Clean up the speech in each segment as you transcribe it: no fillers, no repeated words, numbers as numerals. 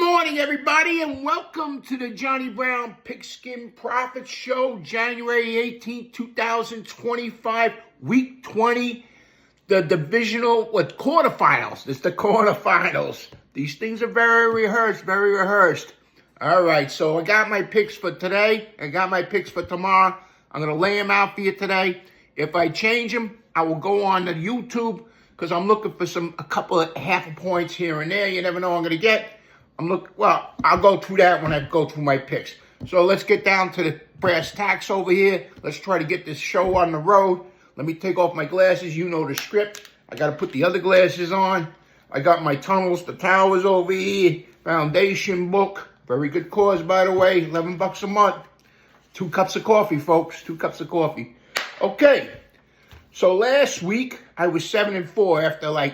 morning, everybody, and welcome to the Johnny Brown Pigskin Profit Show, January 18th, 2025, Week 20, the divisional, quarterfinals. It's the quarterfinals. These things are very rehearsed. All right, so I got my picks for today. I got my picks for tomorrow. I'm going to lay them out for you today. If I change them, I will go on to YouTube because I'm looking for a couple of half points here and there. You never know what I'm going to get. I'll go through that when I go through my picks. So let's get down to the brass tacks over here. Let's try to get this show on the road. Let me take off my glasses. You know the script. I got to put the other glasses on. I got my tunnels, the towers over here. Foundation book. Very good cause, by the way. $11 a month. 2 cups of coffee, folks. 2 cups of coffee. Okay. So last week, I was 7-4 after a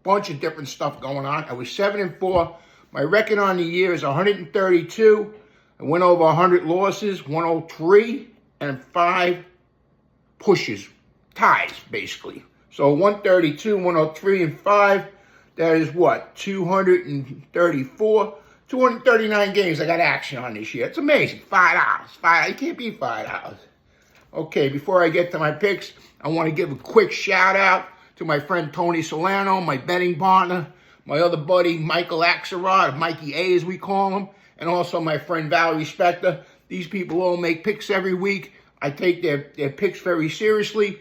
bunch of different stuff going on. I was 7-4. My record on the year is 132. I went over 100 losses, 103, and 5 pushes. Ties, basically. So 132, 103, and 5. That is what? 234. 239 games I got action on this year. It's amazing. $5. You can't beat $5. Okay, before I get to my picks, I want to give a quick shout out to my friend Tony Solano, my betting partner. My other buddy, Michael Axelrod, Mikey A as we call him, and also my friend Valerie Spector. These people all make picks every week. I take their picks very seriously.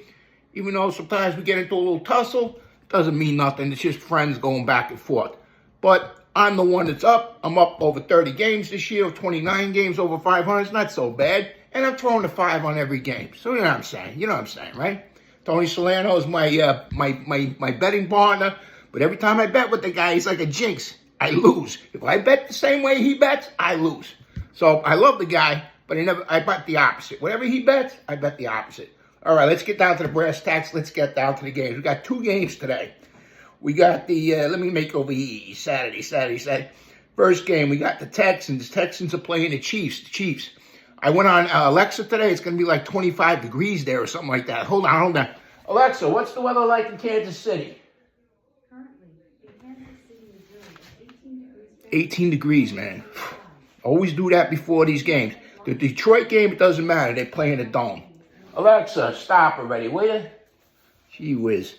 Even though sometimes we get into a little tussle, it doesn't mean nothing. It's just friends going back and forth. But I'm the one that's up. I'm up over 30 games this year, 29 games over 500. It's not so bad. And I'm throwing a 5 on every game. So you know what I'm saying. You know what I'm saying, right? Tony Solano is my betting partner. But every time I bet with the guy, he's like a jinx. I lose. If I bet the same way he bets, I lose. So I love the guy, but I bet the opposite. Whatever he bets, I bet the opposite. All right, let's get down to the brass tacks. Let's get down to the games. We got 2 games today. We got the, let me make over Saturday. First game, we got the Texans. Texans are playing the Chiefs. I went on Alexa today. It's going to be like 25 degrees there or something like that. Hold on. Alexa, what's the weather like in Kansas City? 18 degrees, man. Always do that before these games. The Detroit game, it doesn't matter. They're playing a dome. Alexa, stop already, will you? Gee whiz.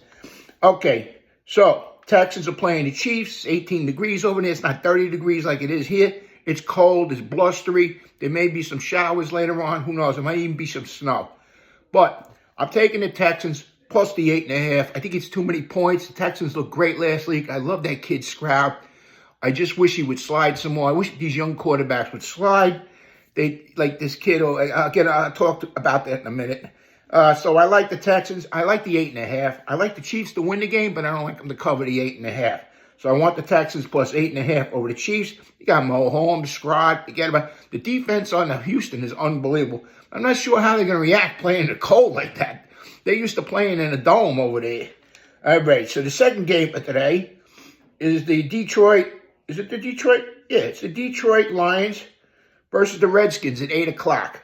Okay, so Texans are playing the Chiefs. 18 degrees over there. It's not 30 degrees like it is here. It's cold. It's blustery. There may be some showers later on. Who knows? There might even be some snow. But I'm taking the Texans plus the 8.5. I think it's too many points. The Texans looked great last week. I love that kid Stroud. I just wish he would slide some more. I wish these young quarterbacks would slide. They like this kid. I'll talk about that in a minute. So I like the Texans. I like the 8.5. I like the Chiefs to win the game, but I don't like them to cover the 8.5. So I want the Texans plus 8.5 over the Chiefs. You got Mahomes, Stroud. Forget about it. The defense on Houston is unbelievable. I'm not sure how they're going to react playing in the cold like that. They're used to playing in a dome over there. All right. So the second game of today is the Detroit. Is it the Detroit? Yeah, it's the Detroit Lions versus the Redskins at 8 o'clock.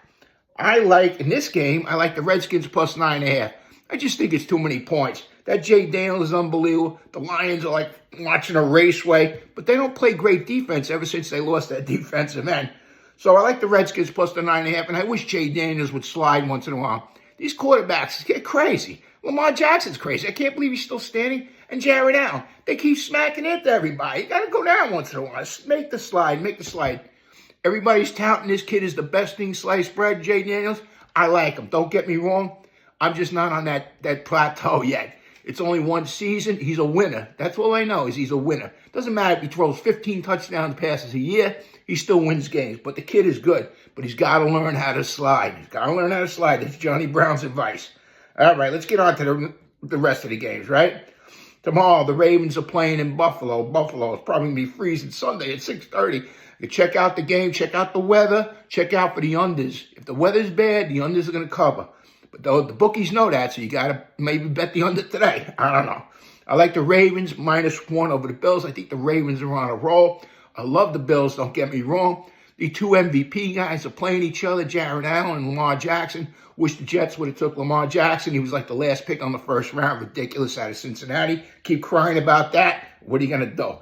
In this game, I like the Redskins plus 9.5. I just think it's too many points. That Jay Daniels is unbelievable. The Lions are like watching a raceway, but they don't play great defense ever since they lost that defensive end. So I like the Redskins plus the 9.5, and I wish Jay Daniels would slide once in a while. These quarterbacks get crazy. Lamar Jackson's crazy. I can't believe he's still standing. And Jared Allen, they keep smacking into everybody. You got to go down once in a while. Make the slide. Everybody's touting this kid is the best thing sliced bread, Jay Daniels. I like him. Don't get me wrong. I'm just not on that plateau yet. It's only one season. He's a winner. That's all I know is he's a winner. Doesn't matter if he throws 15 touchdown passes a year. He still wins games. But the kid is good. But he's got to learn how to slide. That's Johnny Brown's advice. All right, let's get on to the rest of the games, right? Tomorrow, the Ravens are playing in Buffalo. Buffalo is probably going to be freezing Sunday at 6:30. You check out the game, check out the weather, check out for the unders. If the weather's bad, the unders are going to cover. But the bookies know that, so you got to maybe bet the under today. I don't know. I like the Ravens -1 over the Bills. I think the Ravens are on a roll. I love the Bills, don't get me wrong. The 2 MVP guys are playing each other, Jared Allen and Lamar Jackson. Wish the Jets would have took Lamar Jackson. He was like the last pick on the first round. Ridiculous out of Cincinnati. Keep crying about that. What are you going to do?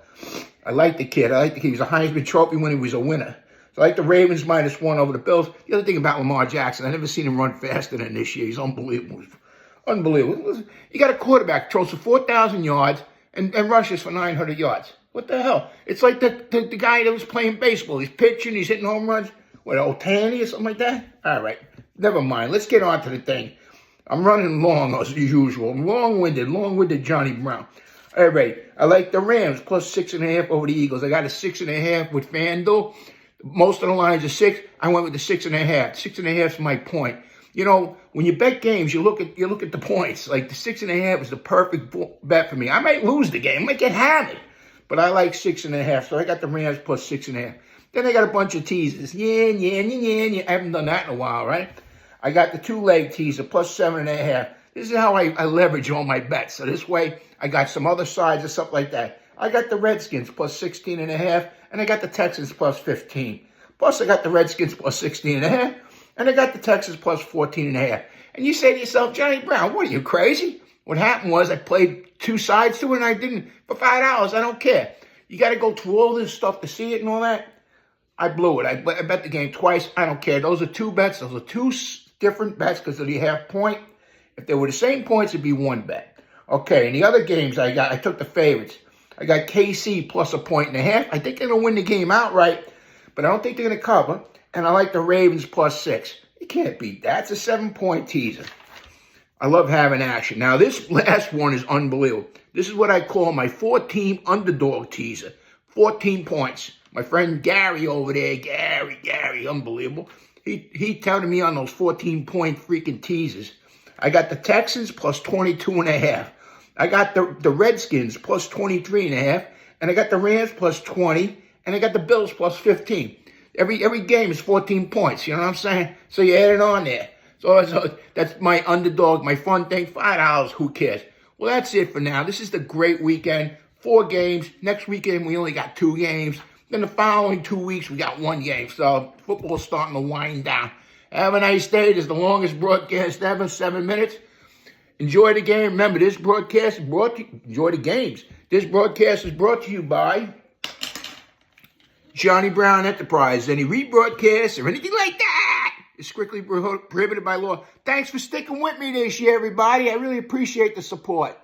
I like the kid. He was a Heisman Trophy when he was a winner. So I like the Ravens -1 over the Bills. The other thing about Lamar Jackson, I never seen him run faster than this year. He's unbelievable. Unbelievable. You got a quarterback throws for 4,000 yards and rushes for 900 yards. What the hell? It's like the guy that was playing baseball. He's pitching, he's hitting home runs. What, Otani or something like that? All right. Never mind. Let's get on to the thing. I'm running long as usual. Long-winded Johnny Brown. All right. I like the Rams +6.5 over the Eagles. I got a 6.5 with FanDuel. Most of the lines are 6. I went with the 6.5. 6.5 is my point. You know, when you bet games, you look at the points. Like the 6.5 is the perfect bet for me. I might lose the game, I might get hammered, but I like 6.5. So I got the Rams +6.5. Then I got a bunch of teasers. Yeah. I haven't done that in a while, right? I got the 2-leg teaser +7.5. This is how I leverage all my bets. So this way, I got some other sides or something like that. I got the Redskins +16.5, and I got the Texans +15. Plus, I got the Redskins +16.5, and I got the Texans +14.5. And you say to yourself, Johnny Brown, what are you, crazy? What happened was I played 2 sides to it, and I didn't. For $5, I don't care. You got to go through all this stuff to see it and all that. I blew it. I bet the game twice. I don't care. Those are 2 bets. Those are 2 different bets because of the half point. If they were the same points, it'd be 1 bet. Okay, and the other games I took the favorites. I got KC +1.5. I think they're going to win the game outright, but I don't think they're going to cover. And I like the Ravens +6. You can't beat that. It's a 7-point teaser. I love having action. Now, this last one is unbelievable. This is what I call my 4-team underdog teaser. 14 points. My friend Gary over there, Gary, unbelievable. He telling me on those 14-point freaking teasers. I got the Texans +22.5. I got the Redskins +23.5. And I got the Rams +20. And I got the Bills +15. Every game is 14 points. You know what I'm saying? So you add it on there. So that's my underdog, my fun thing. $5, who cares? Well, that's it for now. This is the great weekend. 4 games. Next weekend, we only got 2 games. Then the following 2 weeks, we got 1 game. So football's starting to wind down. Have a nice day. This is the longest broadcast ever, 7 minutes. Enjoy the game. Remember, this broadcast is brought to you. Enjoy the games. This broadcast is brought to you by Johnny Brown Enterprise. Any rebroadcasts or anything like that is strictly prohibited by law. Thanks for sticking with me this year, everybody. I really appreciate the support.